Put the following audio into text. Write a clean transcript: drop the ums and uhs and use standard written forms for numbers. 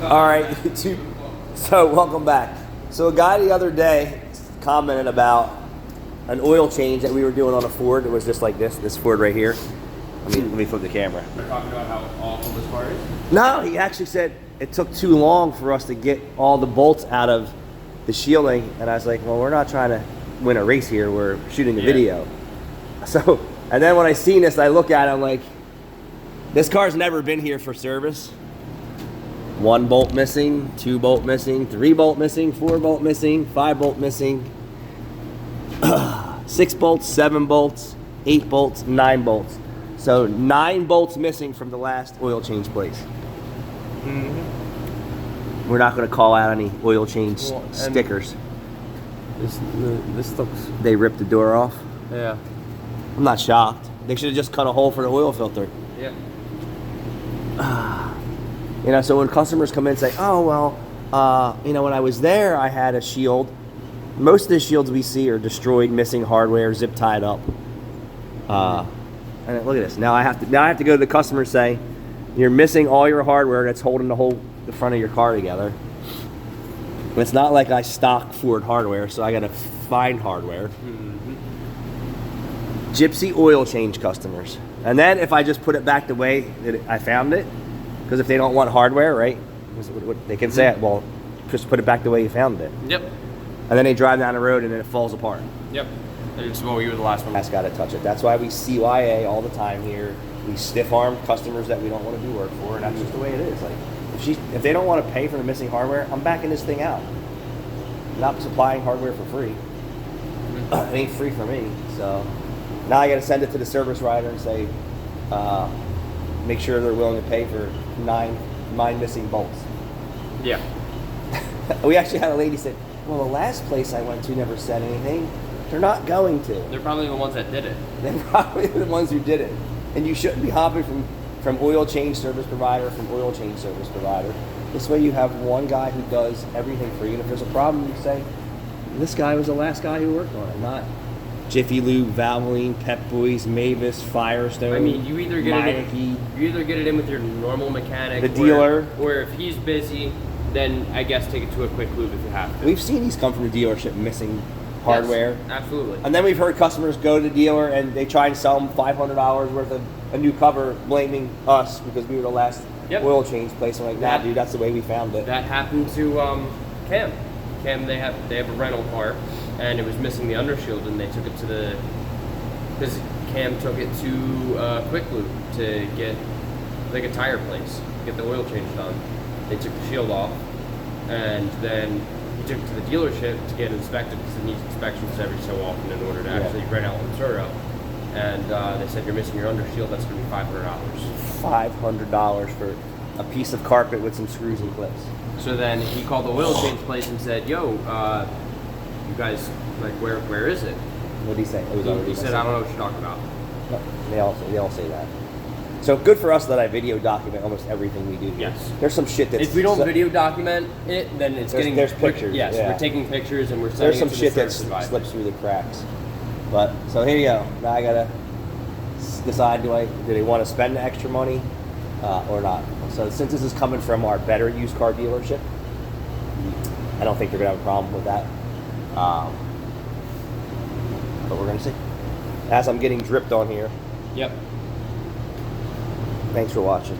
All right, YouTube. So welcome back. So a guy the other day commented about an oil change that we were doing on a Ford. It was just like this Ford right here. Let me flip the camera. You're talking about how awful this car is? No, he actually said it took too long for us to get all the bolts out of the shielding. And I was like, well, we're not trying to win a race here. We're shooting a video. So, and then when I seen this, I look at it, I'm like, this car's never been here for service. 1 bolt missing, 2 bolt missing, 3 bolt missing, 4 bolt missing, 5 bolt missing, 6 bolts, 7 bolts, 8 bolts, 9 bolts. So 9 bolts missing from the last oil change place. Mm-hmm. We're not going to call out any oil change stickers. This looks... They ripped the door off. Yeah. I'm not shocked. They should have just cut a hole for the oil filter. Yeah. You know, so when customers come in and say, oh, well, you know, when I was there, I had a shield. Most of the shields we see are destroyed, missing hardware, zip tied up. And look at this. Now I have to go to the customer and say, you're missing all your hardware that's holding the front of your car together. It's not like I stock Ford hardware, so I got to find hardware. Mm-hmm. Gypsy oil change customers. And then if I just put it back the way that I found it, because if they don't want hardware, right, they can say it, well, just put it back the way you found it. Yep. And then they drive down the road and then it falls apart. Yep. Well, you were the last one. That's got to touch it. That's why we CYA all the time here. We stiff arm customers that we don't want to do work for, and that's just the way it is. Like, if they don't want to pay for the missing hardware, I'm backing this thing out. I'm not supplying hardware for free. It ain't free for me. So now I got to send it to the service writer and say, make sure they're willing to pay for 9 missing bolts. Yeah. We actually had a lady say, well, the last place I went to never said anything. They're not going to. They're probably the ones that did it. They're probably the ones who did it. And you shouldn't be hopping from oil change service provider from oil change service provider. This way you have one guy who does everything for you. And if there's a problem, you say, this guy was the last guy who worked on it, not Jiffy Lube, Valvoline, Pep Boys, Mavis, Firestone. I mean, you either get it in with your normal mechanic, the dealer, or if he's busy, then I guess take it to a quick lube if you have to. We've seen these come from the dealership missing hardware. Yes, absolutely. And then we've heard customers go to the dealer and they try and sell them $500 worth of a new cover, blaming us because we were the last oil change place. I'm like, nah, dude, that's the way we found it. That happened to Cam. Cam, they have a rental car, and it was missing the undershield, and they took it to because Cam took it to Quick Lube to get like a tire place, get the oil change done. They took the shield off, and then he took it to the dealership to get inspected because it needs inspections every so often in order to actually rent out Ventura. And they said, you're missing your undershield, that's going to be $500. $500 for a piece of carpet with some screws and clips. So then he called the oil change place and said, yo, you guys, like, where is it? What did he say? He said, I don't know what you're talking about. No, they all say that. So good for us that I video document almost everything we do here. Yes. There's some shit that's... If we don't video document it, then there's pictures. Yes, we're taking pictures and we're sending there's some it to shit the that service slips through the cracks. But, so here you go. Now I gotta decide, do they want to spend the extra money or not? So since this is coming from our better used car dealership, I don't think they're gonna have a problem with that. But we're gonna see. As I'm getting dripped on here. Yep. Thanks for watching.